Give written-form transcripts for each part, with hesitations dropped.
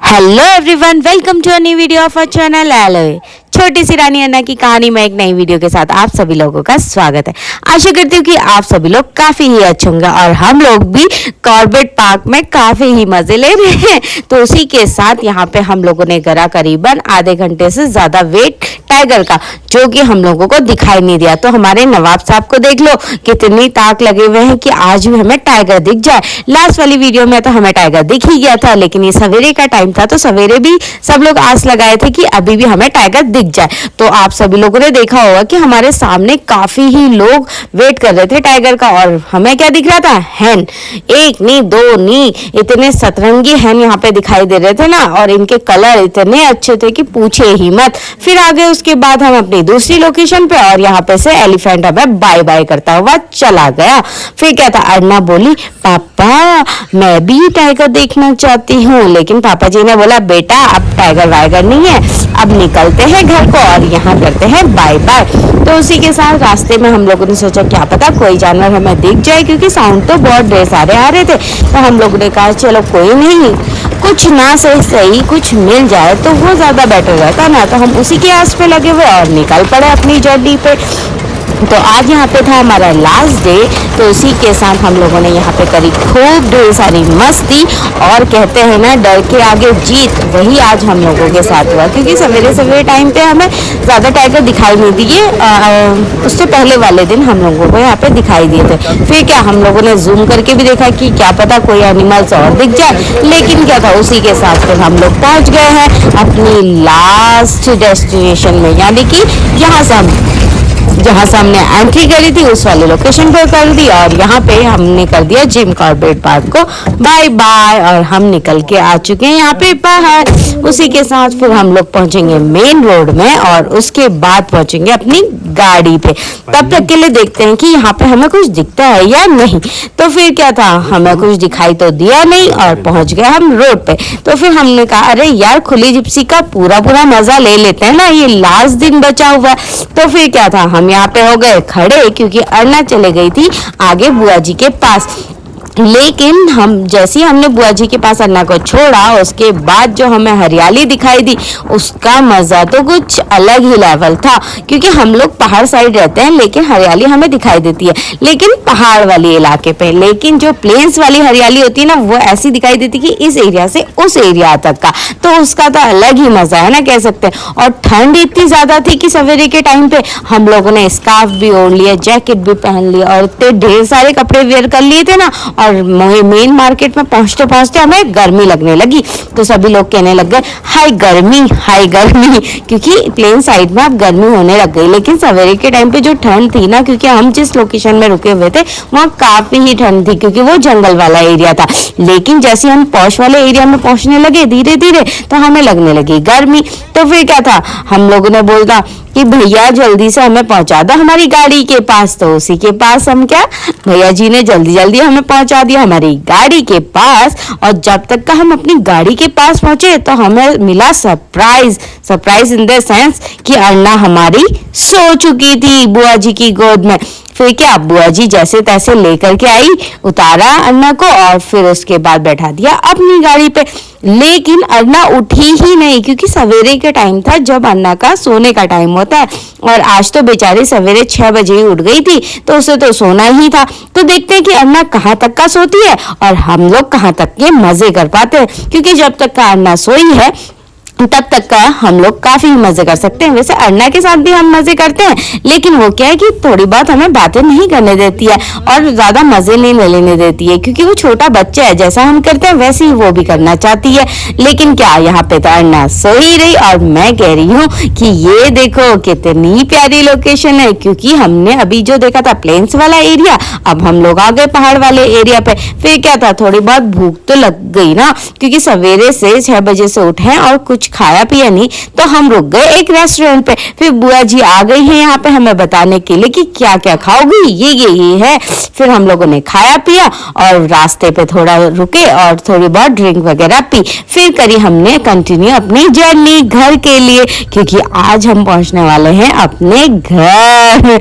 Hello everyone, welcome to a new video of our channel एलोए। छोटी सी रानी अन्ना की कहानी में एक नई वीडियो के साथ आप सभी लोगों का स्वागत है। आशा करती हूँ कि आप सभी लोग काफी ही अच्छे होंगे और हम लोग भी कॉर्बेट पार्क में काफी ही मजे ले रहे हैं। तो उसी के साथ यहाँ पे हम लोगों ने करा करीबन आधे घंटे से ज्यादा वेट टाइगर का, जो कि हम लोगों को दिखाई नहीं दिया। तो हमारे नवाब साहब को देख लो कितनी ताक लगे हुए हैं कि आज भी हमें टाइगर दिख जाए। लास्ट वाली वीडियो में तो हमें टाइगर दिख ही गया था, लेकिन ये सवेरे का टाइम था तो सवेरे भी सब लोग आस लगाए थे कि अभी भी हमें टाइगर दिख जाए। तो आप सभी लोगों ने देखा होगा कि हमारे सामने काफी ही लोग वेट कर रहे थे टाइगर का, और हमें क्या दिख रहा था? हैन। एक नहीं, दो नहीं, इतने सतरंगी हैन यहाँ पे दिखाई दे रहे थे ना, और इनके कलर इतने अच्छे थे कि पूछे ही मत। फिर आगे उसके बाद हम अपनी दूसरी लोकेशन पे, और यहाँ पे से एलिफेंट हमें बाय बाय करता हुआ चला गया। फिर क्या था, अर्ना बोली पापा मैं भी टाइगर देखना चाहती हूँ, लेकिन पापा जी ने बोला बेटा अब टाइगर वाइगर नहीं है, अब निकलते हैं घर को और यहाँ करते हैं बाय बाय। तो उसी के साथ रास्ते में हम लोगों ने सोचा क्या पता कोई जानवर हमें दिख जाए, क्योंकि साउंड तो बहुत ढेर सारे आ रहे थे। तो हम लोगों ने कहा चलो कोई नहीं, कुछ ना सही कुछ मिल जाए तो वो ज्यादा बेटर रहता ना। तो हम उसी के आस पे लगे हुए और निकल पड़े अपनी जर्नी पे। तो आज यहाँ पे था हमारा लास्ट डे, तो उसी के साथ हम लोगों ने यहाँ पे करी खूब ढेर सारी मस्ती, और कहते हैं ना डर के आगे जीत, वही आज हम लोगों के साथ हुआ। क्योंकि सवेरे सवेरे टाइम पे हमें ज़्यादा टाइगर दिखाई नहीं दिए, उससे पहले वाले दिन हम लोगों को यहाँ पे दिखाई दिए थे। फिर क्या हम लोगों ने जूम करके भी देखा कि क्या पता कोई एनिमल्स और दिख जाए, लेकिन क्या था उसी के साथ फिर हम लोग पहुँच गए हैं अपनी लास्ट डेस्टिनेशन में, यानी कि जहाँ से हमने एंट्री करी थी उस वाले लोकेशन पर कर दी, और यहाँ पे हमने कर दिया जिम कॉर्बेट पार्क को बाय बाय, और हम निकल के आ चुके हैं यहाँ पे बाहर। उसी के साथ फिर हम लोग पहुंचेंगे मेन रोड में, और उसके बाद पहुंचेंगे अपनी गाड़ी पे। तब तक के लिए देखते हैं कि यहाँ पे हमें कुछ दिखता है या नहीं। तो फिर क्या था, हमें कुछ दिखाई तो दिया नहीं और पहुंच गए हम रोड पे। तो फिर हमने कहा अरे यार खुली जिप्सी का पूरा मजा ले लेते हैं ना, ये लास्ट दिन बचा हुआ है। तो फिर क्या था, हम यहाँ पे हो गए खड़े, क्योंकि अर्ना चले गई थी आगे बुआ जी के पास। लेकिन हम जैसे ही हमने बुआ जी के पास अन्ना को छोड़ा, उसके बाद जो हमें हरियाली दिखाई दी उसका मजा तो कुछ अलग ही लेवल था। क्योंकि हम लोग पहाड़ साइड रहते हैं, लेकिन हरियाली हमें दिखाई देती है लेकिन पहाड़ वाले इलाके पे, लेकिन जो प्लेन्स वाली हरियाली होती है ना वो ऐसी दिखाई देती कि इस एरिया से उस एरिया तक का, तो उसका तो अलग ही मजा है ना, कह सकते हैं। और ठंड इतनी ज्यादा थी कि सवेरे के टाइम पे हम लोगों ने स्कार्फ भी ओढ़ लिया, जैकेट भी पहन लिया, और इतने ढेर सारे कपड़े वेयर कर लिए थे ना। और मेन मार्केट में पहुंचते पहुंचते हमें गर्मी लगने लगी, तो सभी लोग कहने लग गए हाय गर्मी, क्योंकि प्लेन साइड में अब गर्मी होने लग गई। लेकिन सवेरे के टाइम पे जो ठंड थी ना, क्योंकि हम जिस लोकेशन में रुके हुए थे वहाँ काफी ही ठंड थी, क्योंकि वो जंगल वाला एरिया था। लेकिन जैसे हम पॉश वाले एरिया में पहुंचने लगे धीरे धीरे, तो हमें लगने लगी गर्मी। तो फिर क्या था, हम लोगों ने बोला कि भैया जल्दी से हमें पहुंचा दो हमारी गाड़ी के पास। तो उसी के पास हम क्या, भैया जी ने जल्दी जल्दी हमें पहुंचा दिया हमारी गाड़ी के पास। और जब तक का हम अपनी गाड़ी के पास पहुंचे तो हमें मिला सरप्राइज इन द सेंस कि अर्ना हमारी सो चुकी थी बुआ जी की गोद में। फिर क्या, बुआ जी जैसे तैसे लेकर के आई, उतारा अन्ना को और फिर उसके बाद बैठा दिया अपनी गाड़ी पे। लेकिन अन्ना उठी ही नहीं, क्योंकि सवेरे के टाइम था जब अन्ना का सोने का टाइम होता है, और आज तो बेचारी सवेरे 6 बजे ही उठ गई थी, तो उसे तो सोना ही था। तो देखते हैं कि अन्ना कहाँ तक का सोती है और हम लोग कहाँ तक के मजे कर पाते हैं। क्योंकि जब तक का अन्ना सोई है तब तक का हम लोग काफी मजे कर सकते हैं। वैसे अरना के साथ भी हम मजे करते हैं, लेकिन वो क्या है कि थोड़ी बहुत हमें बातें नहीं करने देती है और ज्यादा मजे नहीं लेने देती है, क्योंकि वो छोटा बच्चा है, जैसा हम करते हैं वैसे ही वो भी करना चाहती है। लेकिन क्या यहाँ पे तो अरना सो ही रही और मैं कह रही हूँ कि ये देखो कितनी प्यारी लोकेशन है, क्योंकि हमने अभी जो देखा था प्लेन्स वाला एरिया, अब हम लोग आ गए पहाड़ वाले एरिया पे। फिर क्या था, थोड़ी बहुत भूख तो लग गई ना, क्योंकि सवेरे से 6 बजे से उठे और कुछ खाया पिया नहीं, तो हम रुक गए एक रेस्टोरेंट पे। फिर बुआ जी आ गई हैं यहाँ पे हमें बताने के लिए कि क्या क्या खाओगी, ये है। फिर हम लोगों ने खाया पिया और रास्ते पे थोड़ा रुके और थोड़ी बहुत ड्रिंक वगैरह पी। फिर करी हमने कंटिन्यू अपनी जर्नी घर के लिए, क्योंकि आज हम पहुंचने वाले हैं अपने घर।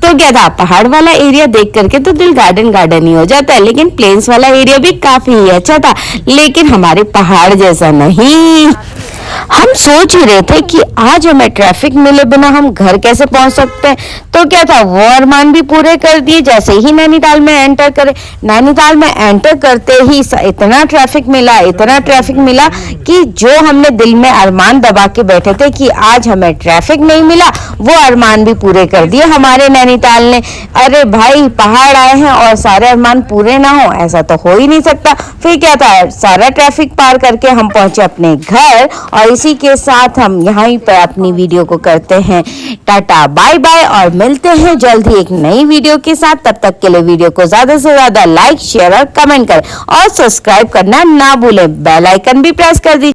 तो क्या था, पहाड़ वाला एरिया देख करके तो दिल गार्डन गार्डन ही हो जाता है, लेकिन प्लेन्स वाला एरिया भी काफी अच्छा था, लेकिन हमारे पहाड़ जैसा नहीं। हम सोच ही रहे थे कि आज हमें ट्रैफिक मिले बिना हम घर कैसे पहुंच सकते हैं। तो क्या था, वो अरमान भी पूरे कर दिए। जैसे ही नैनीताल में एंटर करे, नैनीताल में एंटर करते ही इतना ट्रैफिक मिला कि जो हमने दिल में अरमान दबा के बैठे थे कि आज हमें ट्रैफिक नहीं मिला, वो अरमान भी पूरे कर दिए हमारे नैनीताल ने। अरे भाई, पहाड़ आए हैं और सारे अरमान पूरे ना हो, ऐसा तो हो ही नहीं सकता। फिर क्या था, सारा ट्रैफिक पार करके हम पहुंचे अपने घर और इसी के साथ हम यहाँ पर अपनी वीडियो को करते हैं टाटा बाय बाय और मिलते हैं जल्द ही एक नई वीडियो के साथ। तब तक के लिए वीडियो को ज्यादा से ज्यादा लाइक, शेयर और कमेंट करें और सब्सक्राइब करना ना भूलें। बेल आइकन भी प्रेस कर दीजिए।